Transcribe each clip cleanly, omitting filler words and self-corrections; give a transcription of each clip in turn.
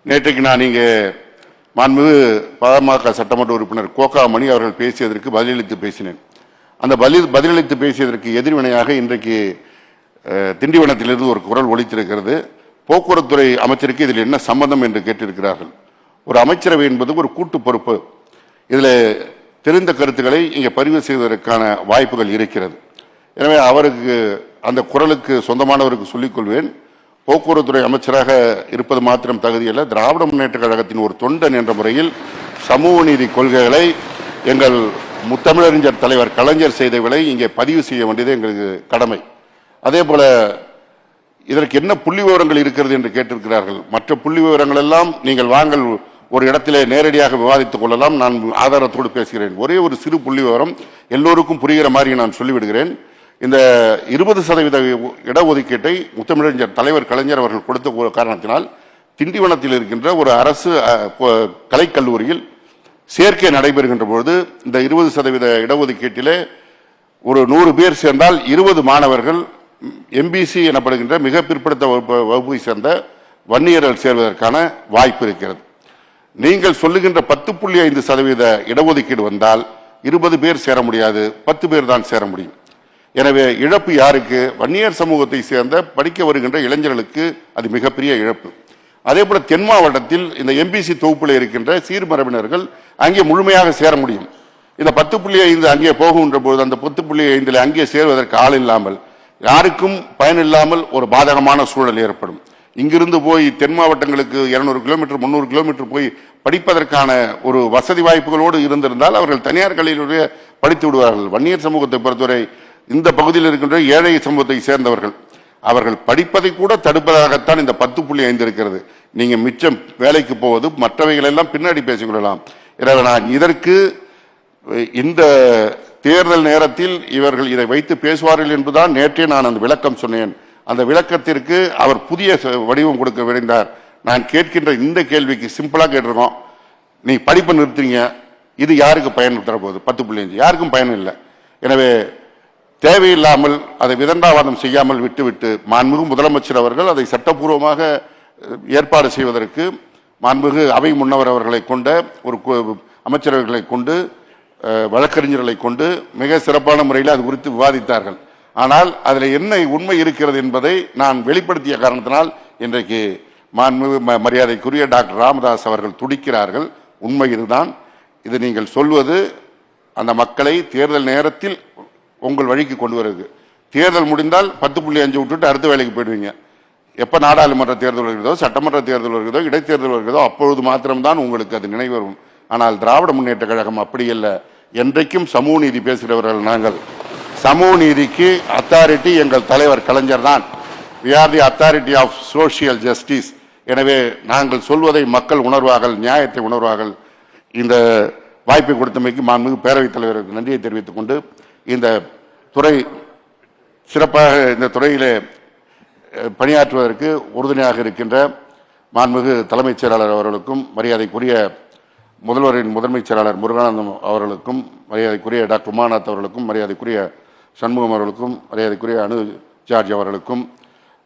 நேற்றைக்கு நான் இங்கே மாண்புமிகு பாமக சட்டமன்ற உறுப்பினர் கோகாமணி அவர்கள் பேசியதற்கு பதிலளித்து பேசினேன். அந்த பதிலளித்து பேசியதற்கு எதிர்வினையாக இன்றைக்கு திண்டிவனத்திலிருந்து ஒரு குரல் ஒலித்திருக்கிறது. போக்குவரத்துறை அமைச்சருக்கு இதில் என்ன சம்பந்தம் என்று கேட்டிருக்கிறார்கள். ஒரு அமைச்சரவை என்பது ஒரு கூட்டு பொறுப்பு. இதில் தெரிந்த கருத்துக்களை இங்கே பதிவு செய்வதற்கான வாய்ப்புகள் இருக்கிறது. எனவே அவருக்கு அந்த குரலுக்கு சொந்தமானவருக்கு சொல்லிக்கொள்வேன். போக்குவரத்துறை அமைச்சராக இருப்பது மாத்திரம் தகுதியல்ல, திராவிட முன்னேற்ற கழகத்தின் ஒரு தொண்டன் என்ற முறையில் சமூக நீதி கொள்கைகளை எங்கள் முத்தமிழறிஞர் தலைவர் கலைஞர் செய்தவர்களை இங்கே பதிவு செய்ய வேண்டியது எங்களுக்கு கடமை. அதே போல இதற்கு என்ன புள்ளி விவரங்கள் இருக்கிறது என்று கேட்டிருக்கிறார்கள். மற்ற புள்ளி விவரங்கள் எல்லாம் நீங்கள் வாங்கள் ஒரு இடத்திலே நேரடியாக விவாதித்துக் கொள்ளலாம். நான் ஆதாரத்தோடு பேசுகிறேன். ஒரே ஒரு சிறு புள்ளி விவரம் எல்லோருக்கும் புரிகிற மாதிரி நான் சொல்லிவிடுகிறேன். இந்த 20% இடஒதுக்கீட்டை முத்தமிழறிஞர் தலைவர் கலைஞர் அவர்கள் கொடுத்த காரணத்தினால் திண்டிவனத்தில் இருக்கின்ற ஒரு அரசு கலைக்கல்லூரியில் சேர்க்கை நடைபெறுகின்ற பொழுது இந்த 20% இடஒதுக்கீட்டிலே ஒரு 100 பேர் சேர்ந்தால் 20 மாணவர்கள் எம்பிசி எனப்படுகின்ற மிக பிற்படுத்த வகுப்பை சேர்ந்த வன்னியர்கள் சேர்வதற்கான வாய்ப்பு இருக்கிறது. நீங்கள் சொல்லுகின்ற 10.5% இடஒதுக்கீடு வந்தால் 20 பேர் சேர முடியாது, 10 பேர் தான் சேர முடியும். எனவே இழப்பு யாருக்கு? வன்னியர் சமூகத்தை சேர்ந்த படிக்க வருகின்ற இளைஞர்களுக்கு அது மிகப்பெரிய இழப்பு. அதே போல தென் மாவட்டத்தில் இந்த எம்பிசி தொகுப்பில் இருக்கின்ற சீர்மரபினர்கள் அங்கே முழுமையாக சேர முடியும். இந்த 10.5 அங்கே போகின்ற போது அந்த 10.5 அங்கே சேர்வதற்கு ஆள் இல்லாமல் யாருக்கும் பயனில்லாமல் ஒரு பாதகமான சூழல் ஏற்படும். இங்கிருந்து போய் தென் மாவட்டங்களுக்கு 200 கிலோமீட்டர் 300 கிலோமீட்டர் போய் படிப்பதற்கான ஒரு வசதி வாய்ப்புகளோடு இருந்திருந்தால் அவர்கள் தனியார் கல்வியிலேயே படித்து விடுவார்கள். வன்னியர் சமூகத்தை பொறுத்தவரை இந்த பகுதியில் இருக்கின்ற ஏழை சமூகத்தை சேர்ந்தவர்கள் அவர்கள் படிப்பதை கூட தடுப்பதாகத்தான் இந்த 10.5 இருக்கிறது. நீங்க மிச்சம் வேலைக்கு போவது மற்றவைகள் எல்லாம் பின்னாடி பேசிக்கொள்ளலாம். எனவே நான் இதற்கு இந்த தேர்தல் நேரத்தில் இவர்கள் இதை வைத்து பேசுவார்கள் என்பதுதான் நேற்றே நான் அந்த விளக்கம் சொன்னேன். அந்த விளக்கத்திற்கு அவர் புதிய வடிவம் கொடுக்க விரைந்தார். நான் கேட்கின்ற இந்த கேள்விக்கு சிம்பிளா கேட்டிருக்கோம். நீ படிப்பை நிறுத்துறீங்க, இது யாருக்கு பயன் தரப்போகுது? 10.5 யாருக்கும் பயன் இல்லை. எனவே தேவையில்லாமல் அதை விதண்டாவாதம் செய்யாமல் விட்டுவிட்டு மாண்புமிகு முதலமைச்சர் அவர்கள் அதை சட்டப்பூர்வமாக ஏற்பாடு செய்வதற்கு மாண்புமிகு அவை முன்னவர் அவர்களை கொண்ட ஒரு அமைச்சரவர்களை கொண்டு வழக்கறிஞர்களை கொண்டு மிக சிறப்பான முறையில் அது குறித்து விவாதித்தார்கள். ஆனால் அதில் என்ன உண்மை இருக்கிறது என்பதை நான் வெளிப்படுத்திய காரணத்தினால் இன்றைக்கு மாண்புமிகு மரியாதைக்குரிய டாக்டர் ராமதாஸ் அவர்கள் துடிக்கிறார்கள். உண்மை இதுதான். இது நீங்கள் சொல்வது அந்த மக்களை தேர்தல் நேரத்தில் உங்கள் வழிக்கு கொண்டு வருது. தேர்தல் முடிந்தால் 10.5 விட்டுட்டு அடுத்த வேலைக்கு போயிடுவீங்க. எப்போ நாடாளுமன்ற தேர்தல் வருகிறதோ, சட்டமன்ற தேர்தல் வருகிறதோ, இடைத்தேர்தல் வருகிறதோ அப்பொழுது மாத்திரம்தான் உங்களுக்கு அது நினைவு வரும். ஆனால் திராவிட முன்னேற்ற கழகம் அப்படி அல்ல. என்றைக்கும் சமூக நீதி பேசுகிறவர்கள் நாங்கள். சமூக நீதிக்கு அத்தாரிட்டி எங்கள் தலைவர் கலைஞர் தான். we are the authority of social justice. எனவே நாங்கள் சொல்வதை மக்கள் உணர்வார்கள், நியாயத்தை உணர்வார்கள். இந்த வாய்ப்பை கொடுத்தமைக்கு மாண்புமிகு பேரவைத் தலைவருக்கு நன்றியை தெரிவித்துக் கொண்டு இந்த துறை சிறப்பாக இந்த துறையிலே பணியாற்றுவதற்கு உறுதுணையாக இருக்கின்ற மாண்புமிகு தலைமைச் செயலாளர் அவர்களுக்கும், மரியாதைக்குரிய முதல்வரின் முதன்மைச் செயலாளர் முருகானந்தம் அவர்களுக்கும், மரியாதைக்குரிய டாக்டர் உமாநாத் அவர்களுக்கும், மரியாதைக்குரிய சண்முகம் அவர்களுக்கும், மரியாதைக்குரிய அனு ஜார்ஜ் அவர்களுக்கும்,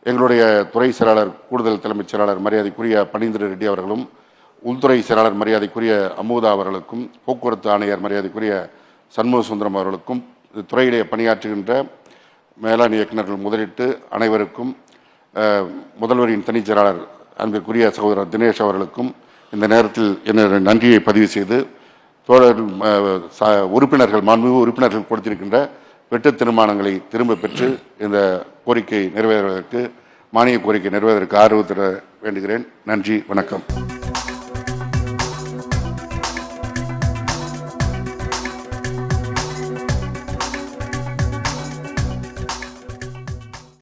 எங்களுடைய துறை செயலாளர் கூடுதல் தலைமைச் செயலாளர் மரியாதைக்குரிய பனீந்திர ரெட்டி அவர்களும், உள்துறை செயலாளர் மரியாதைக்குரிய அமுதா அவர்களுக்கும், போக்குவரத்து ஆணையர் மரியாதைக்குரிய சண்முக சுந்தரம் அவர்களுக்கும், துறையிலே பணியாற்றுகின்ற மேலாண் இயக்குநர்கள் முதலிட்டு அனைவருக்கும், முதல்வரின் தனிச் செயலாளர் அன்பிற்குரிய சகோதரர் தினேஷ் அவர்களுக்கும் இந்த நேரத்தில் என்ன நன்றியை பதிவு செய்து உறுப்பினர்கள் மாண்புமிகு உறுப்பினர்கள் கொடுத்திருக்கின்ற வெட்டு தீர்மானங்களை திரும்ப பெற்று இந்த கோரிக்கை நிறைவேறுவதற்கு, மானிய கோரிக்கை நிறைவேறுவதற்கு ஆர்வத்தில் வேண்டுகிறேன். நன்றி, வணக்கம்.